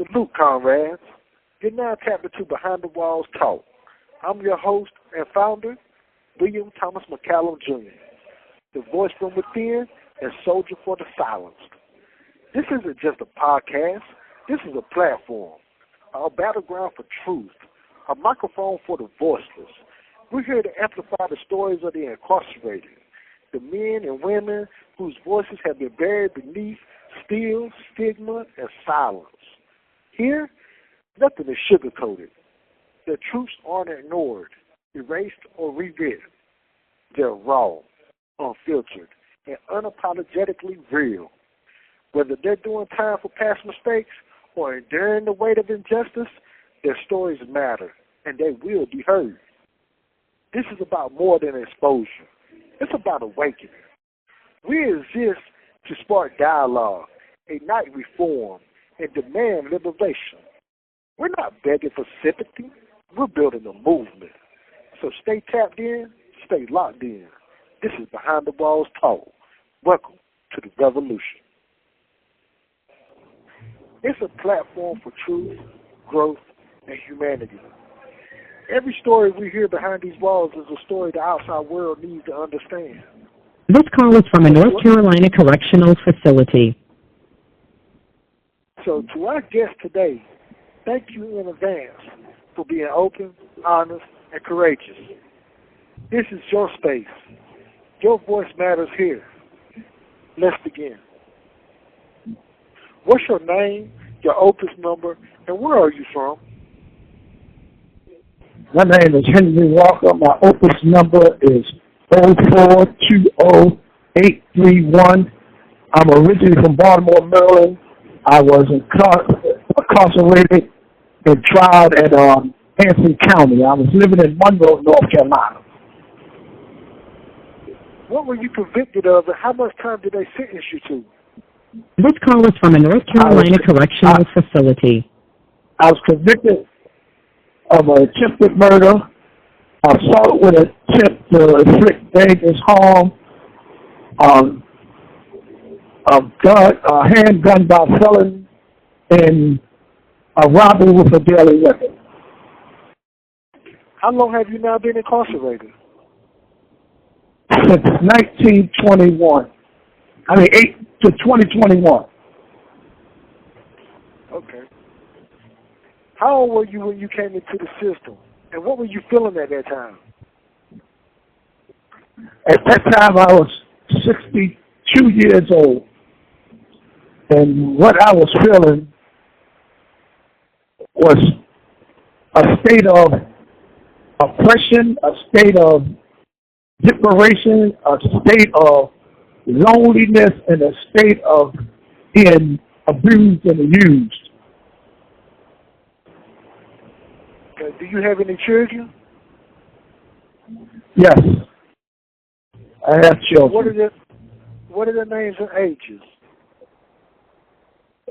Salute, comrades. You're now tapped into Behind the Walls Talk. I'm your host and founder, William Thomas McCallum Jr., the voice from within and soldier for the silenced. This isn't just a podcast. This is a platform, a battleground for truth, a microphone for the voiceless. We're here to amplify the stories of the incarcerated, the men and women whose voices have been buried beneath steel, stigma, and silence. Here, nothing is sugar-coated. The truths aren't ignored, erased, or rewritten. They're raw, unfiltered, and unapologetically real. Whether they're doing time for past mistakes or enduring the weight of injustice, their stories matter, and they will be heard. This is about more than exposure. It's about awakening. We exist to spark dialogue, ignite reform, and demand liberation. We're not begging for sympathy. We're building a movement. So stay tapped in, stay locked in. This is Behind the Walls Talk. Welcome to the revolution. It's a platform for truth, growth, and humanity. Every story we hear behind these walls is a story the outside world needs to understand. This call is from a North Carolina correctional facility. So to our guest today, thank you in advance for being open, honest, and courageous. This is your space. Your voice matters here. Let's begin. What's your name, your opus number, and where are you from? My name is Henry Walker. My opus number is 0420831. I'm originally from Baltimore, Maryland. I was incarcerated and tried at Anson County. I was living in Monroe, North Carolina. What were you convicted of, and how much time did they sentence you to? This call is from a North Carolina correctional facility. I was convicted of attempted murder, assault with attempt to inflict dangerous harm, a handgun by felon, and a robbery with a deadly weapon. How long have you now been incarcerated? Since 2021. To 2021. Okay. How old were you when you came into the system? And what were you feeling at that time? At that time, I was 62 years old. And what I was feeling was a state of oppression, a state of desperation, a state of loneliness, and a state of being abused and used. Okay. Do you have any children? Yes. I have children. What are their names and ages?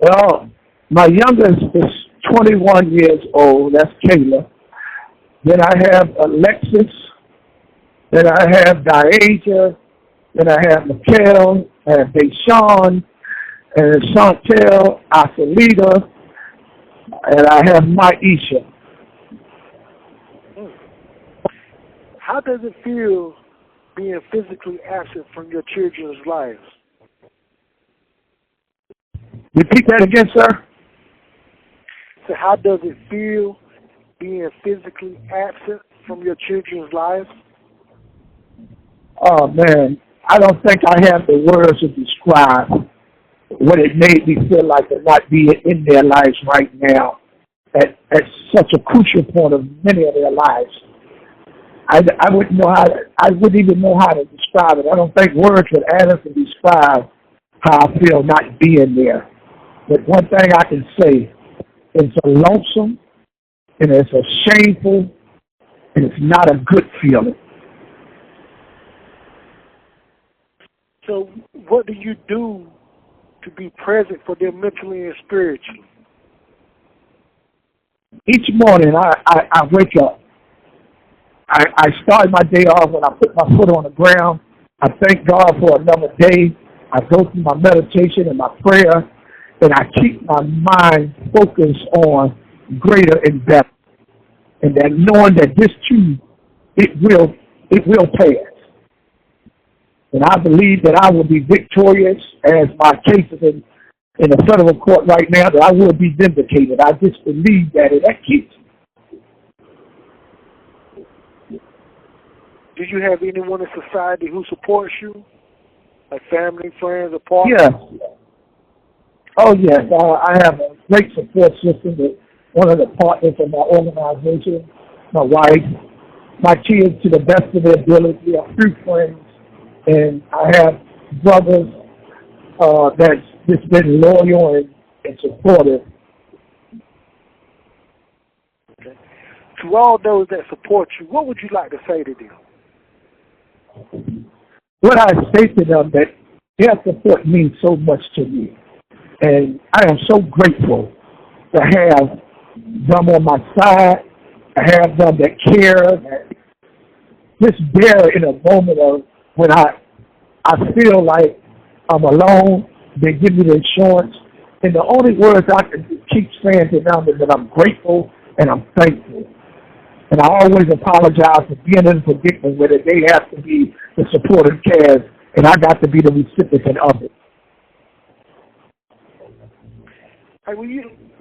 Well, my youngest is 21 years old. That's Kayla. Then I have Alexis. Then I have Diasia. Then I have Mikhail, I have Deshawn, and Chantel, Asalita, and I have Maisha. How does it feel being physically absent from your children's lives? Repeat that again, sir. So how does it feel being physically absent from your children's lives? Oh, man. I don't think I have the words to describe what it made me feel like to not be in their lives right now at such a crucial point of many of their lives. I wouldn't even know how to describe it. I don't think words would add up to describe how I feel not being there. But one thing I can say, it's a lonesome, and it's a shameful, and it's not a good feeling. So what do you do to be present for them mentally and spiritually? Each morning I wake up. I start my day off when I put my foot on the ground. I thank God for another day. I go through my meditation and my prayer, and I keep my mind focus on greater and better, and that knowing that this too, it will pass. And I believe that I will be victorious as my case is in the federal court right now, that I will be vindicated. I just believe that in that case. Do you have anyone in society who supports you? Like family, friends, or partners? Yes. Oh, yes. I have a great support system with one of the partners of my organization, my wife, my kids to the best of their ability, a few friends, and I have brothers that's just been loyal and supportive. Okay. To all those that support you, what would you like to say to them? What I say to them that their support means so much to me. And I am so grateful to have them on my side, to have them that care, that just there in a moment of when I feel like I'm alone. They give me the assurance. And the only words I can keep saying to them is that I'm grateful and I'm thankful. And I always apologize for being in a predicament where they have to be the supportive cast, and I got to be the recipient of it. Hey, let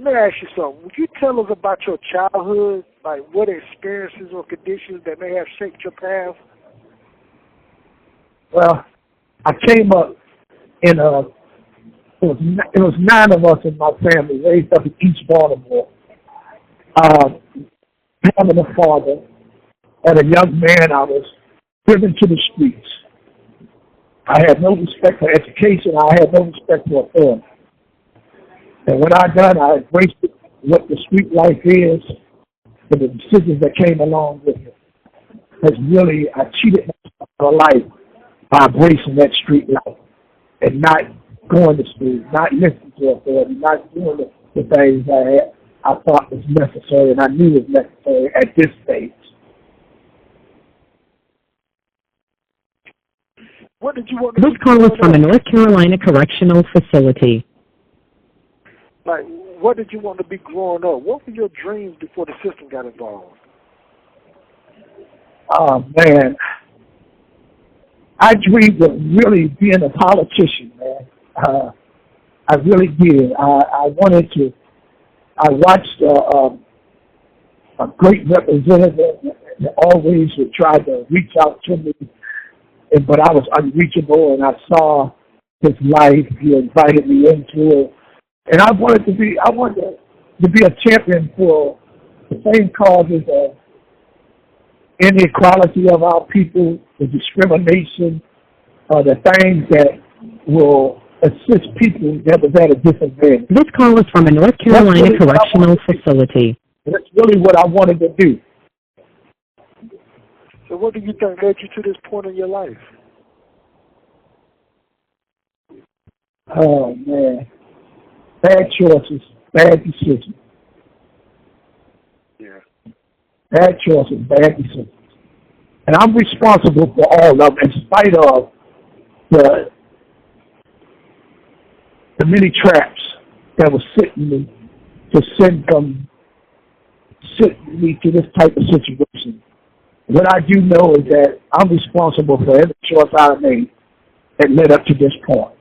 me ask you something. Would you tell us about your childhood, like what experiences or conditions that may have shaped your path? Well, I came up in it was 9 of us in my family, raised up in East Baltimore. Having a father, as a young man, I was driven to the streets. I had no respect for education. I had no respect for authority. And when I done, I embraced what the street life is and the decisions that came along with it. Because really, I cheated myself for life by embracing that street life and not going to school, not listening to authority, not doing the things I thought was necessary and I knew was necessary at this stage. What did you want to This call is from a North Carolina correctional facility. Like, what did you want to be growing up? What were your dreams before the system got involved? Oh, man. I dreamed of really being a politician, man. I really did. I watched a great representative that always would try to reach out to me, but I was unreachable, and I saw his life. He invited me into it, and I wanted to be a champion for the same causes of inequality of our people, the discrimination, the things that will assist people that was at a disadvantage. This call is from a North Carolina correctional facility. That's really what I wanted to do. So what do you think led you to this point in your life? Oh, man. Bad choices, bad decisions. Yeah. Bad choices, bad decisions. And I'm responsible for all of them in spite of the many traps that were setting me to send me to this type of situation. What I do know is that I'm responsible for every choice I made that led up to this point.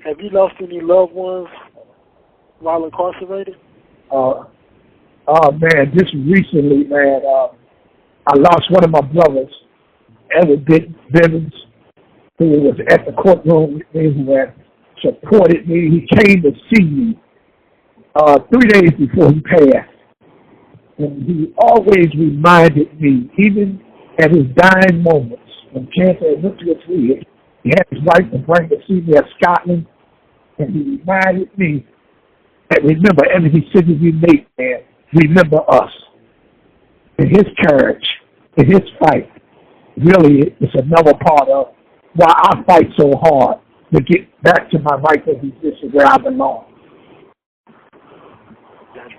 Have you lost any loved ones while incarcerated? Oh man, just recently, man, I lost one of my brothers, Edward Bivens, who was at the courtroom with me, who had supported me. He came to see me 3 days before he passed. And he always reminded me, even at his dying moments, when cancer had went to his head, he had his wife to bring to see me at Scotland, and he reminded me that remember every decision we make, man, remember us. And his courage, and his fight, really is another part of why I fight so hard to get back to my rightful position where I belong. That's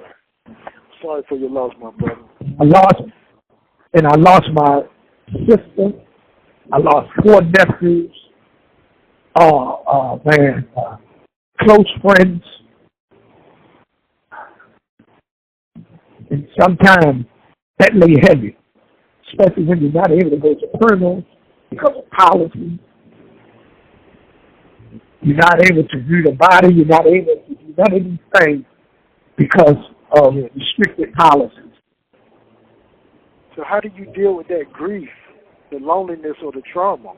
right. Sorry for your loss, my brother. I lost my sister. I lost 4 nephews. man, close friends, and sometimes that lay heavy, especially when you're not able to go to prison because of policy. You're not able to view the body. You're not able to do none of these things because of restricted policies. So how do you deal with that grief, the loneliness, or the trauma?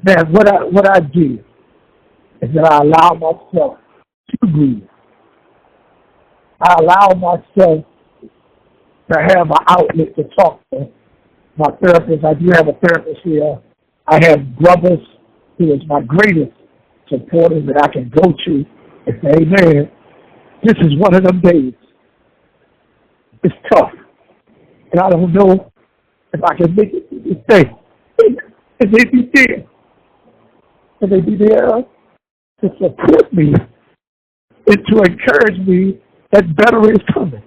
Man, what I do is that I allow myself to grieve. I allow myself to have an outlet to talk to my therapist. I do have a therapist here. I have brothers who is my greatest supporter that I can go to and say, hey, man, this is one of them days. It's tough. And I don't know if I can make it through this day. And they be there. And they be there to support me and to encourage me that better is coming.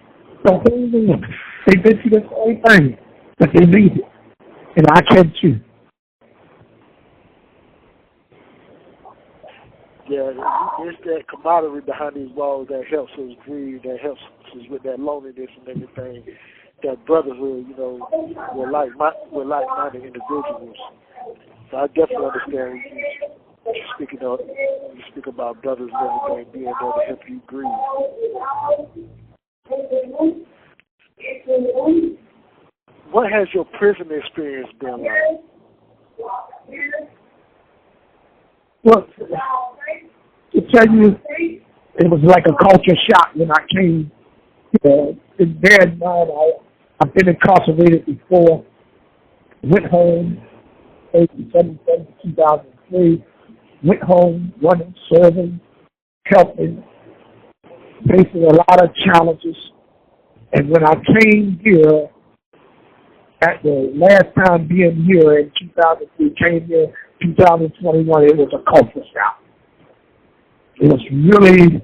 So hold on. They've been through the same thing, but they need it. And I can too. Yeah, it's that camaraderie behind these walls that helps us grieve, that helps us with that loneliness and everything. That brotherhood, you know, we're like-minded individuals. So I definitely understand you speak about brothers and everything being there to help you grieve. What has your prison experience been like? Well, to tell you, it was like a culture shock when I came. In bear in mind, I've been incarcerated before. Went home, 2003. Went home, running, serving, helping, facing a lot of challenges. And when I came here, at the last time being here in 2003, came here 2021, it was a culture shock. It was really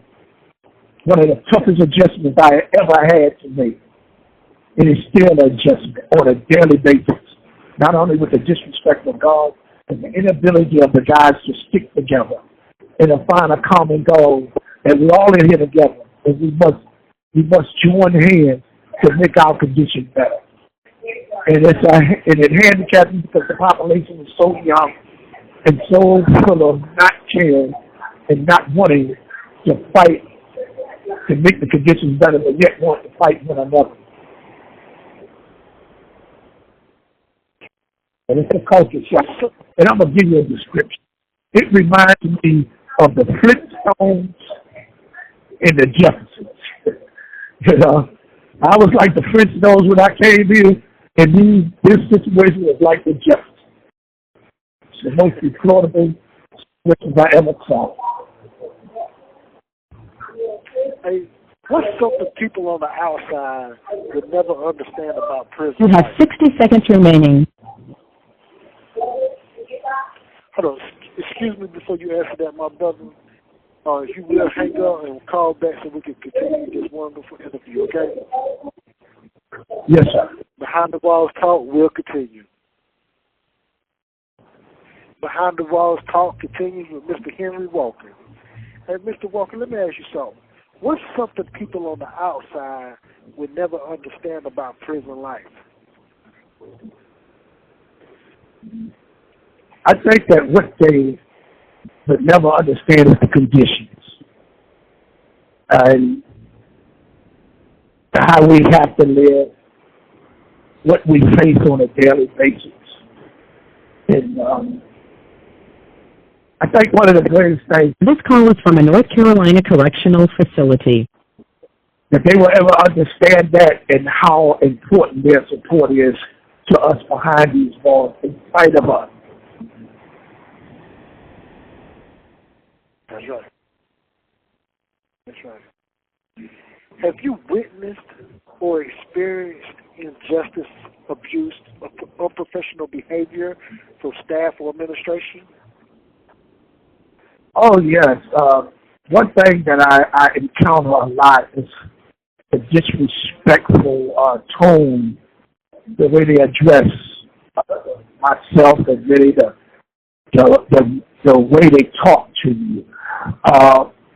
one of the toughest adjustments I ever had to make. It is still an adjustment on a daily basis, not only with the disrespect of God, but the inability of the guys to stick together and to find a common goal that we're all in here together, and we must join hands to make our condition better. And it handicaps me because the population is so young and so full of not caring and not wanting to fight to make the conditions better, but yet want to fight one another. And it's a culture shock. And I'm going to give you a description. It reminds me of the Flintstones and the Jeffersons. You know, I was like the Flintstones when I came here, and this situation was like the Jeffersons. It's the most deplorable situations I ever saw. Hey, what's something people on the outside would never understand about prison? You have 60 seconds remaining. Hold on. Excuse me before you answer that, my brother. If you will hang up and call back so we can continue this wonderful interview, okay? Yes, sir. Behind the Walls Talk will continue. Behind the Walls Talk continues with Mr. Henry Walker. Hey, Mr. Walker, let me ask you something. What's something people on the outside would never understand about prison life? I think that what they would never understand is the conditions and how we have to live, what we face on a daily basis. And I think one of the greatest things... This call is from a North Carolina correctional facility. That they will ever understand that and how important their support is to us behind these walls in spite of us. That's right. That's right. Have you witnessed or experienced injustice, abuse, or unprofessional behavior from staff or administration? Oh, yes. One thing that I encounter a lot is the disrespectful tone, the way they address myself and really the the way they talk to you,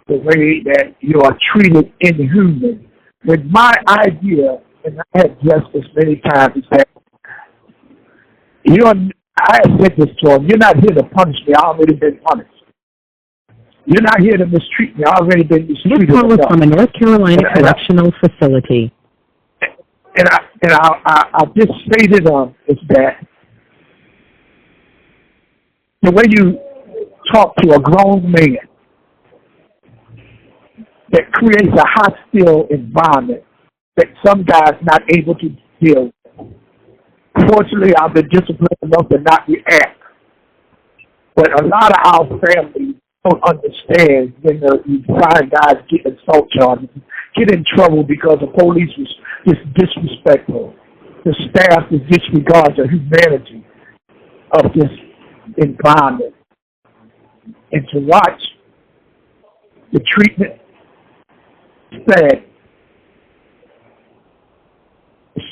the way that you are treated inhuman. With my idea, and I have addressed this many times, is that I have said this to them, you're not here to punish me, I've already been punished. You're not here to mistreat me, I've already been mistreated. This call is from a North Carolina correctional facility. And I just stated is that the way you talk to a grown man that creates a hostile environment that some guys not able to deal with. Fortunately, I've been disciplined enough to not react. But a lot of our families don't understand when you find guys get assault charges, get in trouble because the police was just disrespectful. The staff is disregard the humanity of this environment. And to watch the treatment,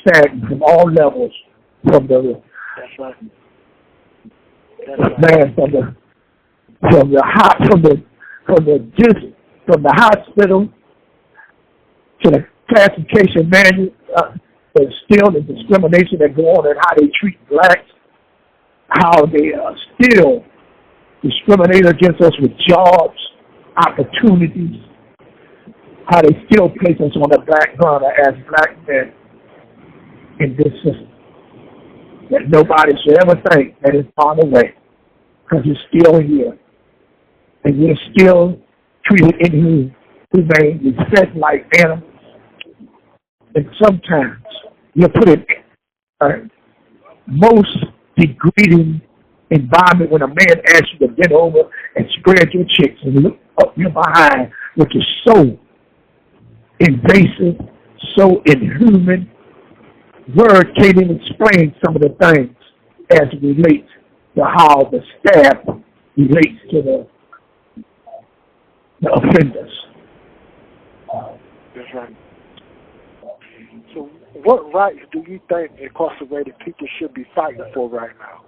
sad from all levels, from the hospital to the classification manual, there's still the discrimination that go on and how they treat blacks, how they still discriminate against us with jobs, opportunities, how they still place us on the back burner as black men in this system. That nobody should ever think that it's gone away, because it's still here. And we're still treated inhumane. We're fed like animals. And sometimes you're put in a most degrading environment when a man asks you to bend over and spread your cheeks and look up your behind, which is so invasive, so inhuman. Words can't even explain some of the things as it relates to how the staff relates to the offenders. That's right. So what rights do you think incarcerated people should be fighting for right now?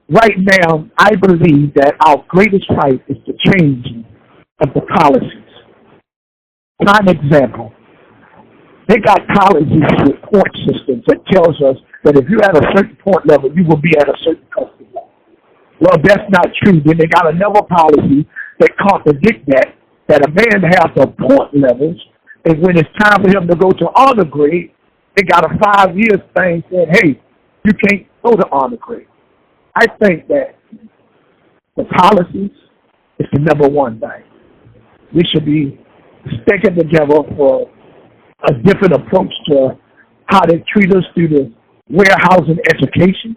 Right now, I believe that our greatest fight is the changing of the policies. Prime example, they got colleges with point systems that tells us that if you're at a certain point level, you will be at a certain custody level. Well, that's not true. Then they got another policy that contradicts that a man has the point levels, and when it's time for him to go to honor grade, they got a 5-year thing saying, hey, you can't go to honor grade. I think that the policies is the number one thing. We should be sticking together for a different approach to how they treat us through the warehousing education.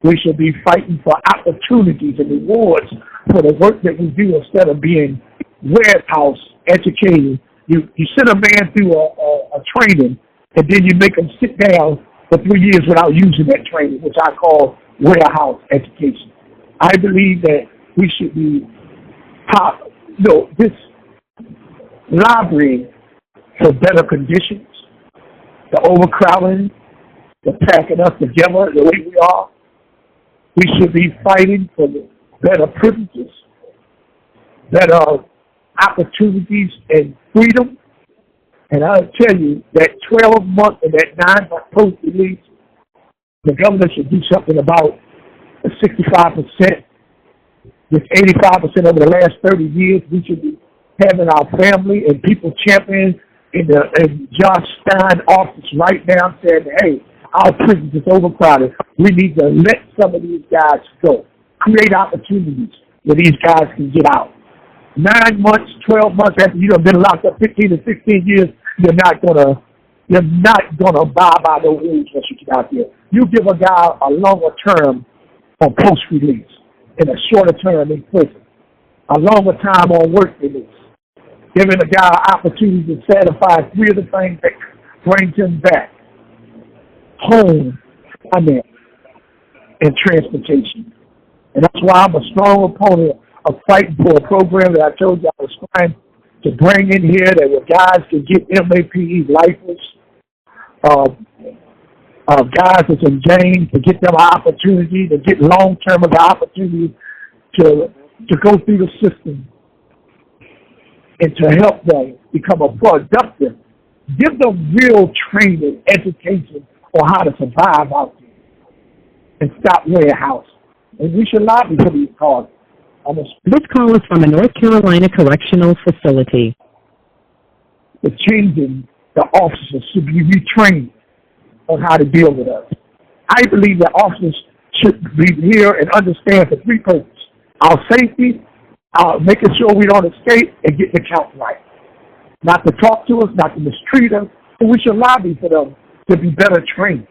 We should be fighting for opportunities and rewards for the work that we do instead of being warehouse educated. You send a man through a training, and then you make him sit down for 3 years without using that training, which I call warehouse education. I believe that we should be this lobbying for better conditions, the overcrowding, the packing us together the way we are. We should be fighting for better privileges, better opportunities, and freedom. And I'll tell you that 12 months and that 9-month post-release, the governor should do something about the 65%. This 85% over the last 30 years, we should be having our family and people champion in Josh Stein office right now saying, hey, our prisons is overcrowded. We need to let some of these guys go. Create opportunities where these guys can get out. 9 months, 12 months after you've been locked up 15 to 16 years, you're not gonna abide by the rules once you get out there. You give a guy a longer term on post-release and a shorter term in prison, a longer time on work release, giving a guy an opportunity to satisfy 3 of the things that brings him back: home, finance, and transportation. And that's why I'm a strong opponent of fighting for a program that I told you I was trying to bring in here that where guys can get MAPE lifeless, guys that's in games, to get them an opportunity, to get long-term of the opportunity to go through the system and to help them become a productive. Give them real training, education on how to survive out there and stop warehouse. And we should lobby for these causes. This call is from a North Carolina correctional facility. The changing the officers should be retrained on how to deal with us. I believe that officers should be here and understand the three purposes: our safety, making sure we don't escape, and getting the count right. Not to talk to us, not to mistreat us, but we should lobby for them to be better trained.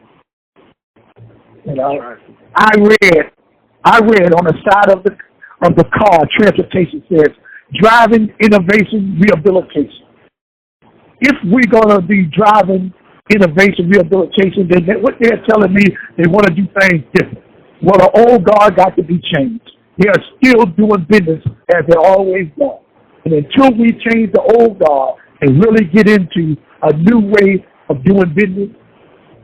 You know, I read on the side of the car, transportation says, driving innovation rehabilitation. If we're going to be driving innovation rehabilitation, then what they're telling me, they want to do things different. Well, the old guard got to be changed. They are still doing business as they always done. And until we change the old guard and really get into a new way of doing business,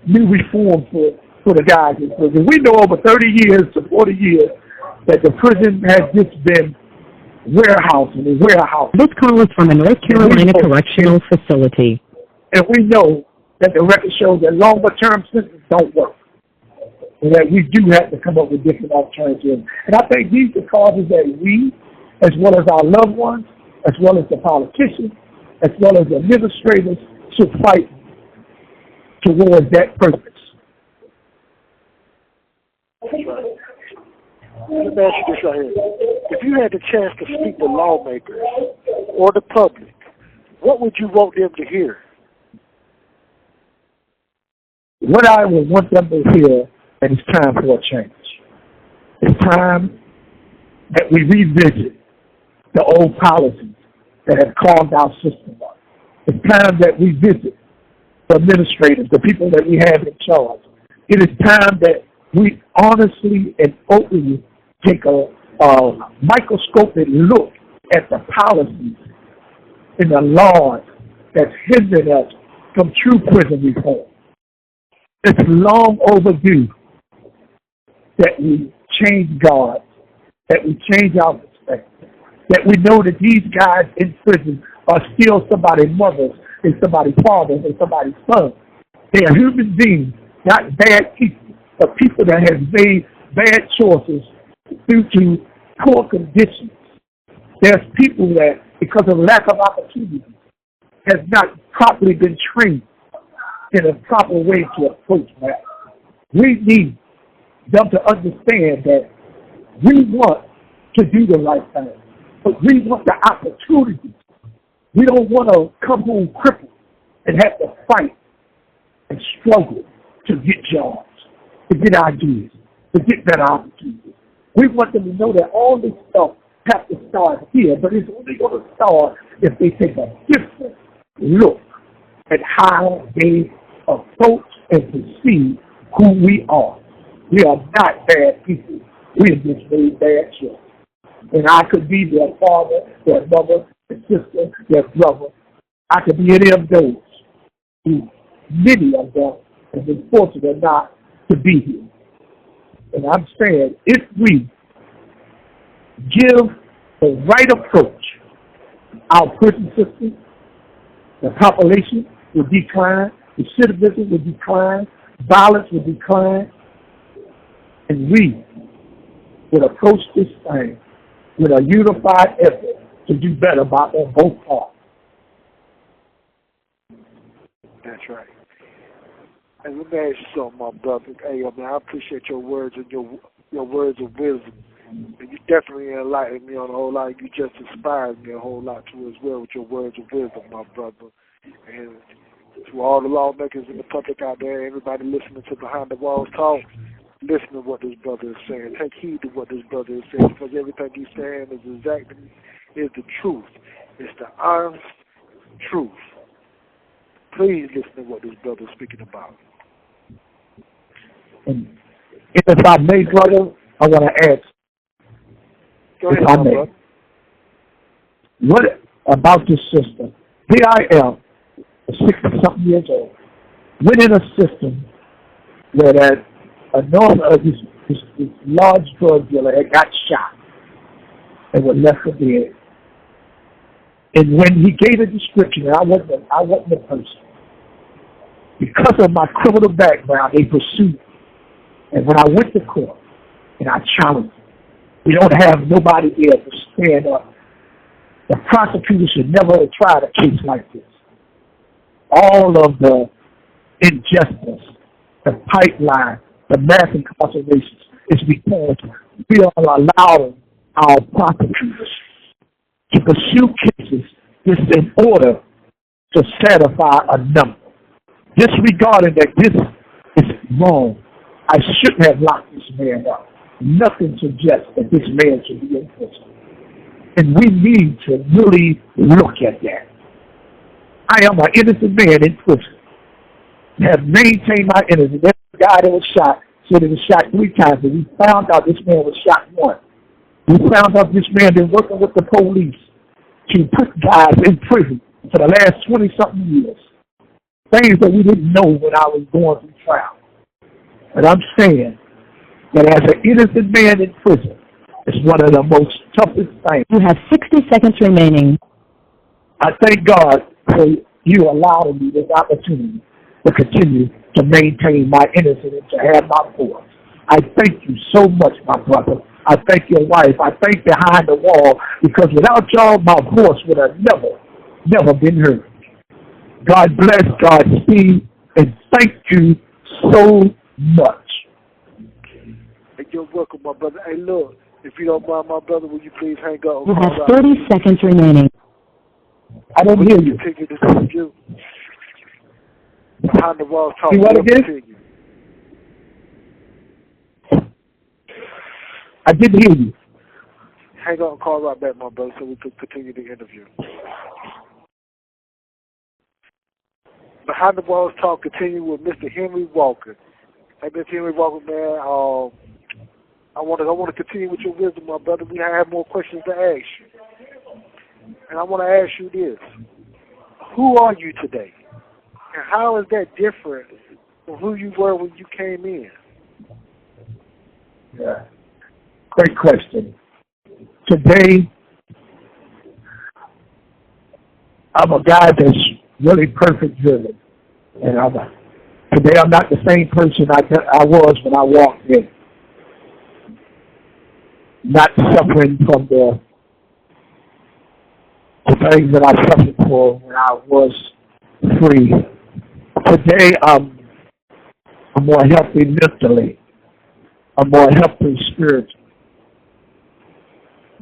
new reform for the guys in prison. We know over 30 years to 40 years that the prison has just been warehousing and warehousing. This call is from a North Carolina correctional facility. And we know that the record shows that longer-term sentences don't work, and that we do have to come up with different alternatives. And I think these are causes that we, as well as our loved ones, as well as the politicians, as well as the administrators, should fight towards that purpose. Let me ask you this right here. If you had the chance to speak to lawmakers or the public, what would you want them to hear? What I would want them to hear, that it's time for a change. It's time that we revisit the old policies that have carved our system up. It's time that we visit the administrators, the people that we have in charge. It is time that we honestly and openly take a microscopic look at the policies and the laws that's hindering us from true prison reform. It's long overdue that we change guards, that we change our perspective, that we know that these guys in prison are still somebody's mothers and somebody's fathers and somebody's sons. They are human beings, not bad people, but people that have made bad choices due to poor conditions. There's people that, because of lack of opportunity, has not properly been trained in a proper way to approach that. We need them to understand that we want to do the right thing, but we want the opportunity. We don't want to come home crippled and have to fight and struggle to get jobs, to get ideas, to get better opportunities. We want them to know that all this stuff has to start here, but it's only going to start if they take a different look at how they approach and perceive who we are. We are not bad people. We have just made bad choices. And I could be their father, their mother, their sister, their brother. I could be any of those who, many of them, have been fortunate not to be here. And I'm saying, if we give the right approach, our prison system, the population will decline, recidivism will decline, violence will decline, and we will approach this thing with a unified effort to do better on both parts. That's right. And let me ask you something, my brother. Hey, I mean, I appreciate your words and your words of wisdom. And you definitely enlightened me on a whole lot. You just inspired me a whole lot too as well with your words of wisdom, my brother. And to all the lawmakers and the public out there, everybody listening to Behind the Walls Talk, listen to what this brother is saying. Take heed to what this brother is saying, because everything he's saying is the truth. It's the honest truth. Please listen to what this brother is speaking about. And if I may, brother, I want to ask. Go ahead, my brother. What about this system? Here I am, 60-something years old, went in a system where that this large drug dealer had got shot and was left for dead. And when he gave a description, and I wasn't the person. Because of my criminal background, they pursued me. And when I went to court and I challenged them, we don't have nobody there to stand up. The prosecutor should never have tried a case like this. All of the injustice, the pipeline, the mass incarcerations is because we are allowing our prosecutors to pursue cases just in order to satisfy a number. Disregarding that this is wrong, I shouldn't have locked this man up. Nothing suggests that this man should be in prison. And we need to really look at that. I am an innocent man in prison. I have maintained my innocence. That guy that was shot said he was shot 3 times, and we found out this man was shot once. We found out this man been working with the police to put guys in prison for the last 20-something years. Things that we didn't know when I was going through trial. But I'm saying that as an innocent man in prison, it's one of the most toughest things. You have 60 seconds remaining. I thank God for you allowing me this opportunity to continue to maintain my innocence and to have my voice. I thank you so much, my brother. I thank your wife. I thank behind the wall, because without y'all, my voice would have never been heard. God bless, God speed, and thank you so much. Hey, you're welcome, my brother. Hey, look, if you don't mind, my brother, will you please hang up? You have 30 seconds remaining. I don't hear you. Continue this interview. Behind the Walls Talk. See what again? Continue. I didn't hear you. Hang on and call right back, my brother, so we can continue the interview. Behind the Walls Talk continue with Mr. Henry Walker. Hey, Mr. Henry Walker, man, I want to continue with your wisdom, my brother. We have more questions to ask you. And I want to ask you this. Who are you today? And how is that different from who you were when you came in? Yeah. Great question. Today, I'm a guy that's really perfect driven. And today I'm not the same person I was when I walked in. Not suffering from the things that I suffered for when I was free. Today I'm more healthy mentally. I'm more healthy spiritually.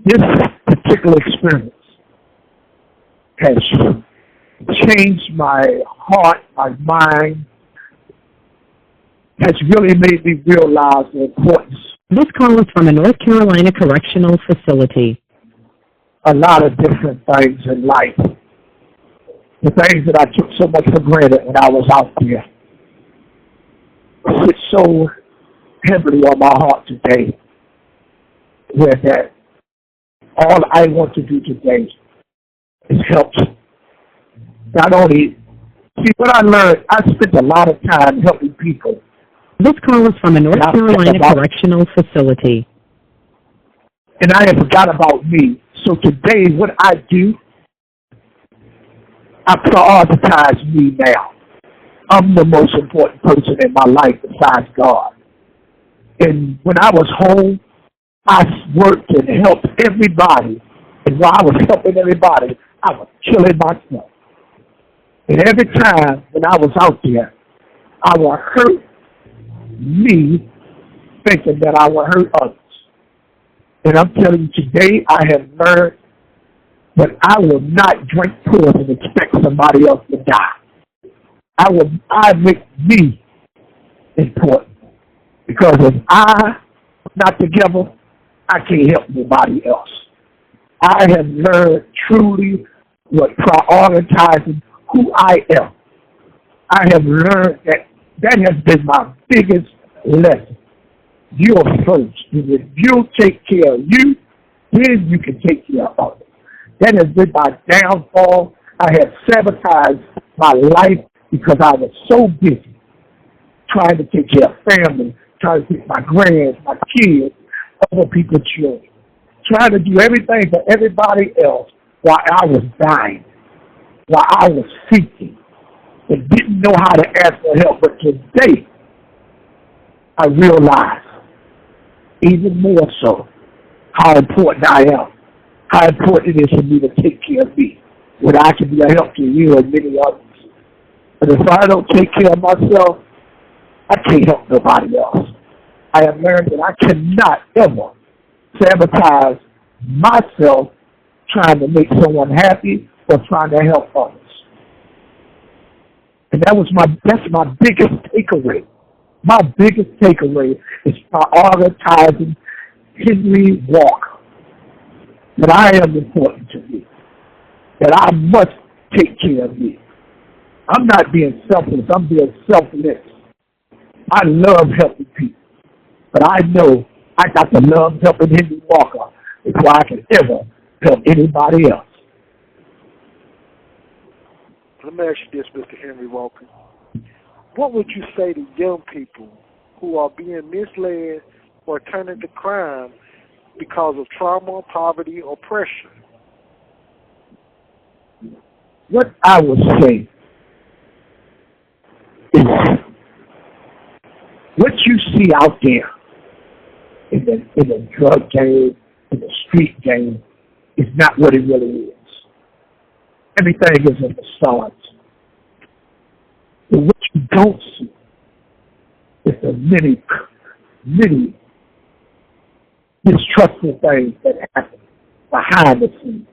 This particular experience has changed my heart, my mind, has really made me realize the importance. This call is from a North Carolina correctional facility. A lot of different things in life. The things that I took so much for granted when I was out there sit so heavily on my heart today, where that all I want to do today is help. Not only, see what I learned, I spent a lot of time helping people. This call is from a North Carolina correctional facility. And I had forgot about me. So today, what I do, I prioritize me now. I'm the most important person in my life besides God. And when I was home, I worked and helped everybody. And while I was helping everybody, I was killing myself. And every time when I was out there, I would hurt me thinking that I would hurt others. And I'm telling you, today I have learned that I will not drink poison and expect somebody else to die. I make me important. Because if I'm not together, I can't help nobody else. I have learned truly what prioritizing who I am. I have learned that has been my biggest lesson. You're first. And if you take care of you, then you can take care of others. That has been my downfall. I have sabotaged my life because I was so busy trying to take care of family, trying to take my grands, my kids, other people's children, trying to do everything for everybody else while I was dying, while I was seeking, and didn't know how to ask for help. But today, I realize even more so how important I am, how important it is for me to take care of me, when I can be a help to you and many others. But if I don't take care of myself, I can't help nobody else. I have learned that I cannot ever sabotage myself trying to make someone happy or trying to help others. And that's my biggest takeaway. My biggest takeaway is prioritizing Henry Walker. That I am important to me. That I must take care of me. I'm not being selfless. I'm being selfless. I love helping people. But I know I got to love helping Henry Walker before I can ever help anybody else. Let me ask you this, Mr. Henry Walker. What would you say to young people who are being misled or turning to crime because of trauma, poverty, or pressure? What I would say is what you see out there in the drug game, in the street game, is not what it really is. Everything is in the stars. But what you don't see is the many distrustful things that happen behind the scenes.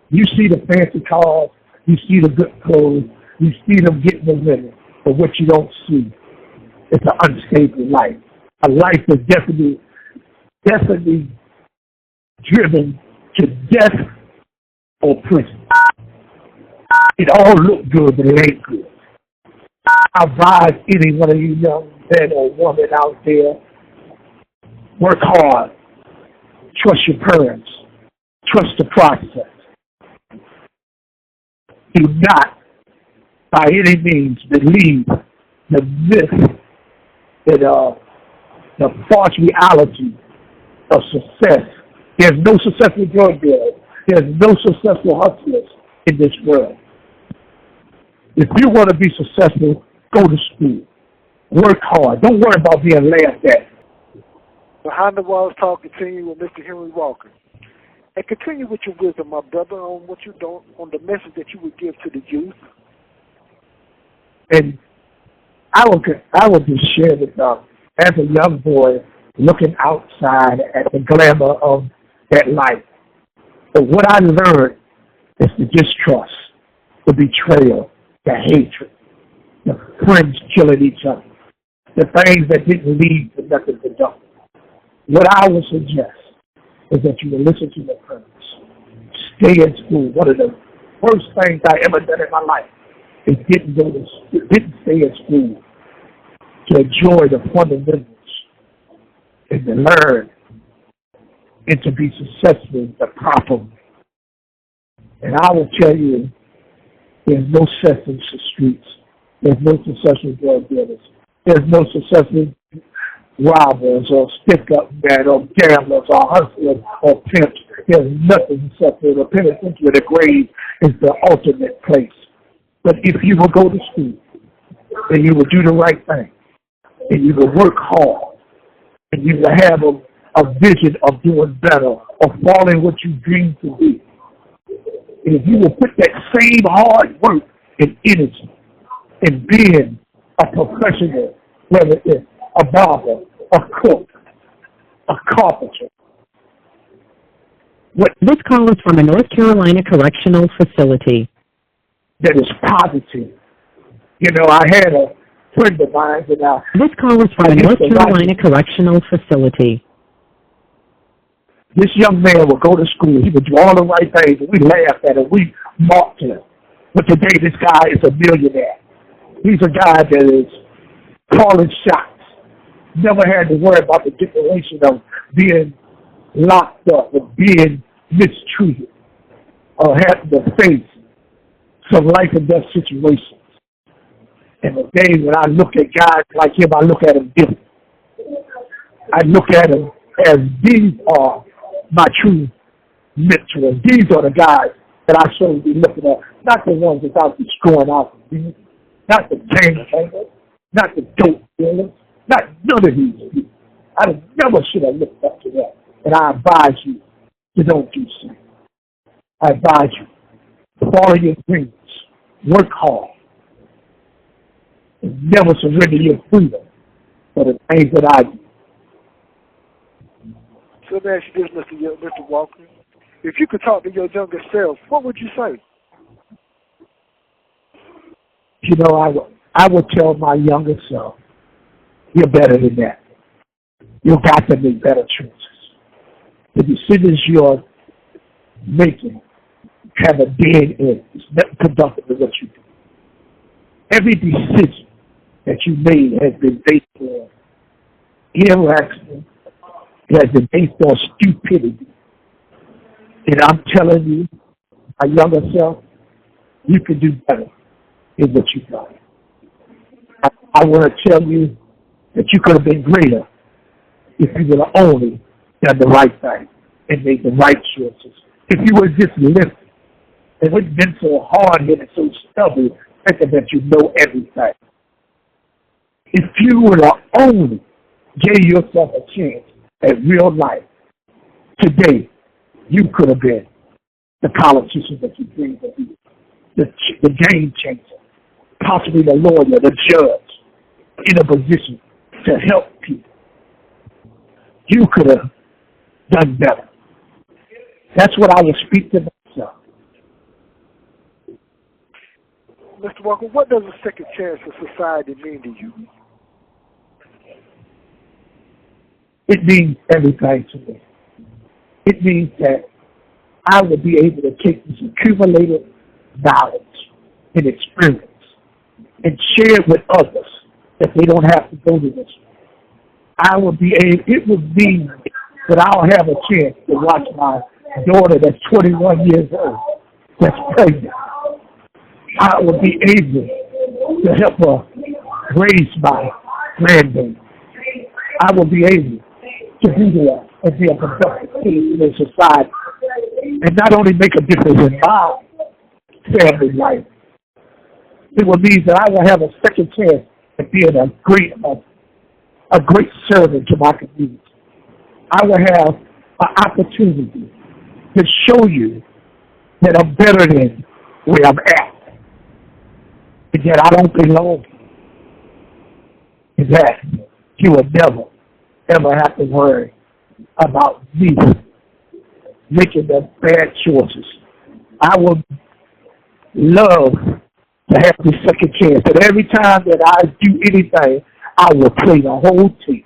You see the fancy cars, you see the good clothes, you see them getting the women, but what you don't see is an unstable life. A life that's definitely driven to death or prison. It all looks good, but it ain't good. I advise any one of you young men or women out there, work hard, trust your parents, trust the process. Do not, by any means, believe the myth that the false reality of success. There's no successful drug dealers. There's no successful hustlers in this world. If you want to be successful, go to school. Work hard. Don't worry about being laughed at. Behind the Walls Talk continue with Mr. Henry Walker. And continue with your wisdom, my brother, on what you don't, on the message that you would give to the youth. And I will just share with as a young boy looking outside at the glamour of that life. But what I learned is the distrust, the betrayal, the hatred, the friends killing each other, the things that didn't lead to nothing but dump. What I would suggest is that you will listen to your parents. Stay in school. One of the worst things I ever done in my life is didn't stay in school to enjoy the fundamentals and to learn and to be successful the proper way. And I will tell you, there's no success in the streets. There's no successful drug dealers. There's no successful robbers or stick-up men or gamblers or hustlers or pimps. There's nothing successful. The penitentiary, the grave, is the ultimate place. But if you will go to school and you will do the right thing and you will work hard and you will have a vision of doing better, of following what you dream to be, and if you will put that same hard work and energy in being a professional, whether it's a barber, a cook, a carpenter. This call is from a North Carolina correctional facility. That is positive. You know, I had a friend of mine that This call is from a North Carolina correctional facility. This young man would go to school. He would do all the right things, and we laughed at him. We mocked him. But today, this guy is a millionaire. He's a guy that is calling shots. Never had to worry about the declaration of being locked up or being mistreated or having to face some life and death situations. And the day when I look at guys like him, I look at him different. I look at him as these are my true mentors. These are the guys that I should be looking at, not the ones that's out destroying our community, not the gang bangers, not the dope dealers, not none of these people. I never should have looked up to that. And I advise you to don't do so. I advise you to follow your dreams, work hard, and never surrender your freedom for the things that I do. So let me ask you this, Mr. Walker. If you could talk to your younger self, what would you say? You know, I would tell my younger self, you're better than that. You've got to make better choices. The decisions you're making have a dead end. It's not productive of what you do. Every decision that you made has been based on irrational, it has been based on stupidity. And I'm telling you, my younger self, you can do better in what you've done. I want to tell you that you could have been greater if you would have only done the right thing and made the right choices. If you would just listen and wouldn't been so hard-headed, so stubborn, thinking that you know everything. If you would have only gave yourself a chance at real life, today you could have been the politician that you dreamed of being, the game changer, possibly the lawyer, the judge, in a position to help people. You could have done better. That's what I would speak to myself. Mr. Walker, what does a second chance for society mean to you? It means everything to me. It means that I will be able to take this accumulated knowledge and experience and share it with others that they don't have to go to this. It would mean that I'll have a chance to watch my daughter that's 21 years old, that's pregnant. I will be able to help her raise my grandbaby. I will be able to be there and be a productive citizen in society and not only make a difference in my family life, it will mean that I will have a second chance at being a great servant to my community. I will have an opportunity to show you that I'm better than where I'm at, and that I don't belong, and that you will never, ever have to worry about me making the bad choices. I would love to have this second chance, that every time that I do anything, I will play the whole team.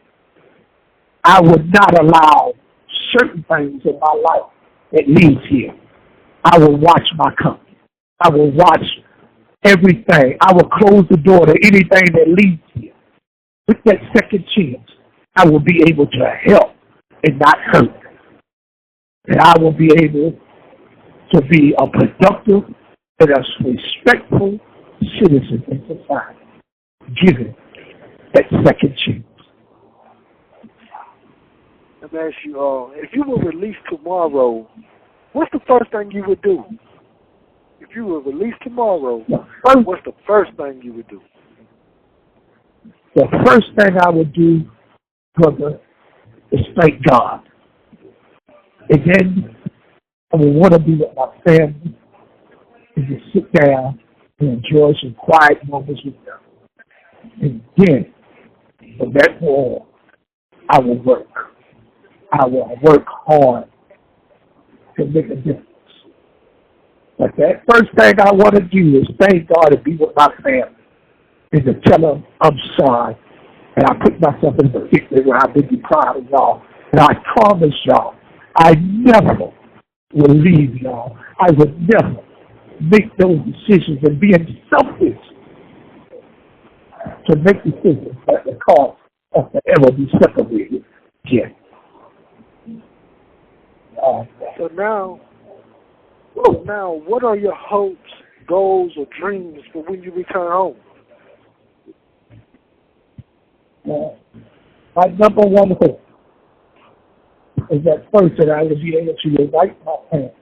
I would not allow certain things in my life that leads here. I will watch my company. I will watch everything. I will close the door to anything that leads here. With that second chance, I will be able to help and not hurt. And I will be able to be a productive and a respectful citizen in society, given that second chance. Let me ask you, if you were released tomorrow, what's the first thing you would do? If you were released tomorrow, what's the first thing you would do? The first thing I would do, brother, is thank God. And then I would want to be with my family and just sit down and enjoy some quiet moments with them. And then, from that point on, I will work. I will work hard to make a difference. But that first thing I want to do is thank God and be with my family and to tell them I'm sorry. And I put myself in a particular where I may be proud of y'all. And I promise y'all, I never will leave y'all. I would never make those decisions and being selfish to make decisions at the cost of forever be separated again. So now, what are your hopes, goals, or dreams for when you return home? My number one hope is that first that I will be able to unite my parents.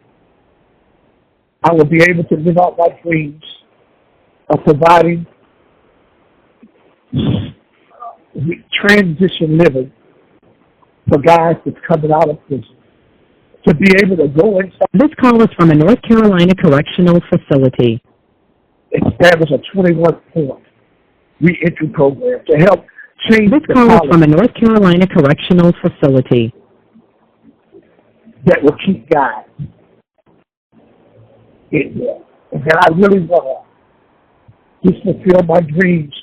I will be able to live out my dreams of providing transition living for guys that's coming out of prison. To be able to go inside. This call is from a North Carolina correctional facility. Establish a 21-point reentry program to help change This call is from a North Carolina correctional facility. That will keep guys in there. And that I really want to just fulfill my dreams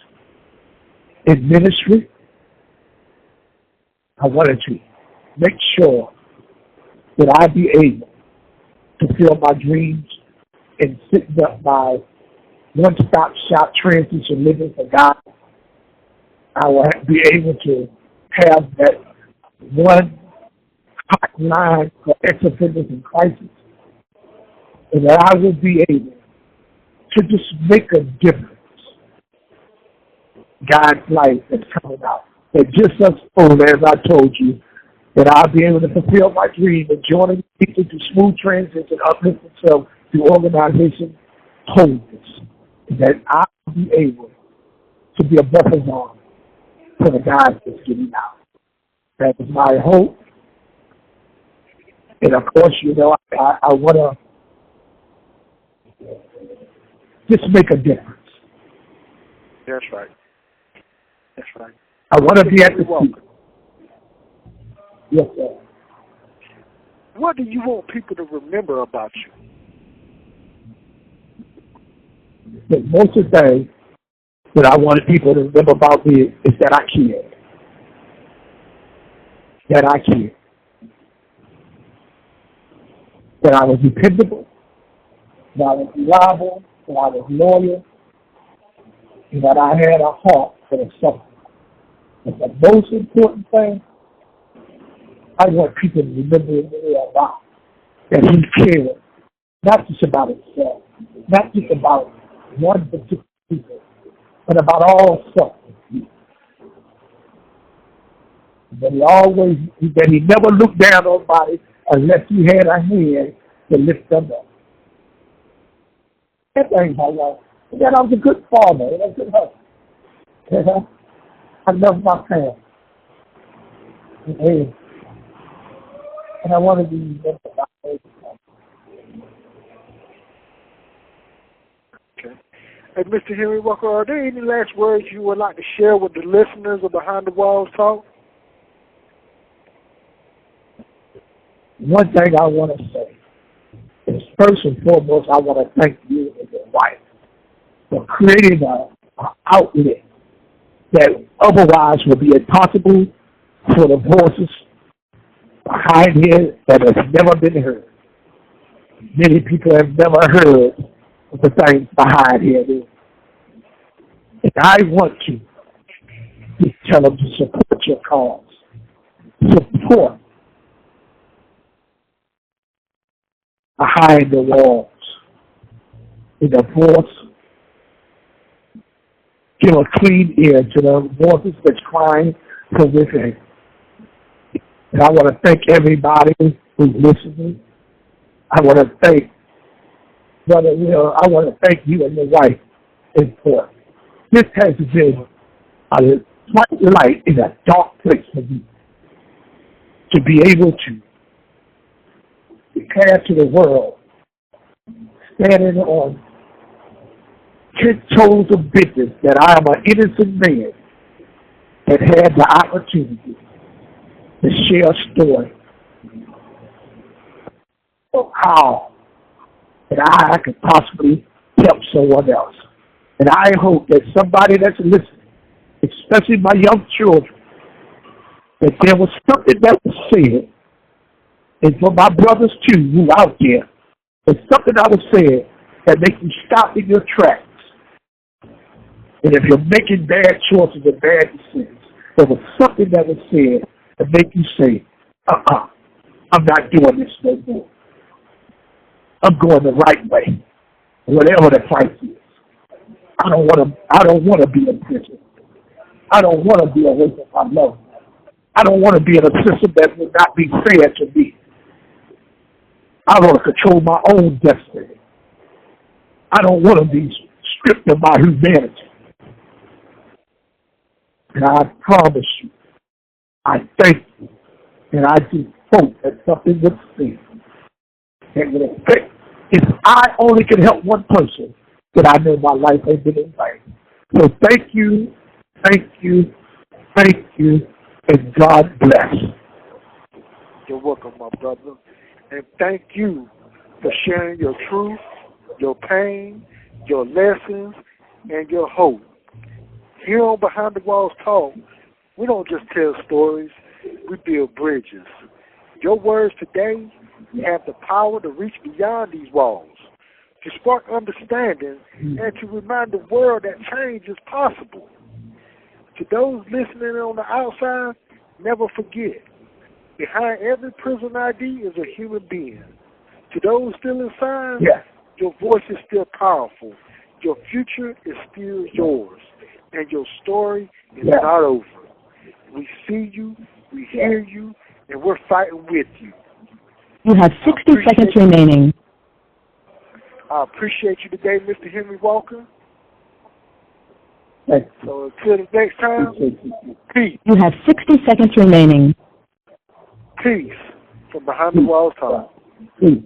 in ministry. I wanted to make sure that I be able to fulfill my dreams in sitting up my one-stop shop transition living for God. I will be able to have that one hotline for ex-offenders in crisis, and that I will be able to just make a difference. God's life that's coming out. That just us old, as I told you, that I'll be able to fulfill my dream of joining people to smooth transition, uplift themselves through organization wholeness. That I'll be able to be a buffer zone for the guys that's getting out. That is my hope. And of course, you know, I want to just make a difference. That's right. That's right. I want to be at the seat. Yes, sir. What do you want people to remember about you? The most of the thing that I wanted people to remember about me is that I cared. That I cared. That I was dependable. That I was reliable. That I was loyal. And that I had a heart for the suffering. But the most important thing, I want people to remember me about that he cared, not just about himself, not just about one particular people, but about all suffering. That he never looked down on bodies unless he had a hand to lift them up. That ain't my life. And that I was a good father and a good husband. I love my parents. And I want to be remembered by everyone. Okay. Hey, Mr. Henry Walker, are there any last words you would like to share with the listeners of Behind the Walls Talk? One thing I want to say is, first and foremost, I want to thank you and your wife for creating an outlet that otherwise would be impossible for the voices behind here that has never been heard. Many people have never heard of the things behind here. And I want you to tell them to support your cause. Support behind the walls. In the voice, give a clean ear to the voices that's crying from within. And I want to thank everybody who's listening. I want to thank Brother Will. I want to thank you and your wife in court. This has been a bright light in a dark place for me to be able to declare to the world, standing on 10 toes of business, that I am an innocent man that had the opportunity to share a story of how that I could possibly help someone else. And I hope that somebody that's listening, especially my young children, that there was something that was said, and for my brothers too who out there, there's something that was said that makes you stop in your tracks. And if you're making bad choices and bad decisions, there was something that was said that make you say, I'm not doing this no more. I'm going the right way, whatever the price is. I don't want to be in prison. I don't want to be away from my love. I don't want to be in a system that will not be fair to me. I want to control my own destiny. I don't want to be stripped of my humanity. And I promise you, I thank you, and I do hope that something will see that will affect. If I only can help one person, then I know my life has been in vain. So thank you, thank you, thank you, and God bless. You're welcome, my brother. And thank you for sharing your truth, your pain, your lessons, and your hope. Here on Behind the Walls Talk, we don't just tell stories, we build bridges. Your words today have the power to reach beyond these walls, to spark understanding, and to remind the world that change is possible. To those listening on the outside, never forget, behind every prison ID is a human being. To those still inside, your voice is still powerful. Your future is still yours. And your story is not over. We see you, we hear you, and we're fighting with you. You have 60 seconds remaining. I appreciate you today, Mr. Henry Walker. Thanks. So until the next time, peace. You have 60 seconds remaining. Peace from Behind the Walls Talk. Peace.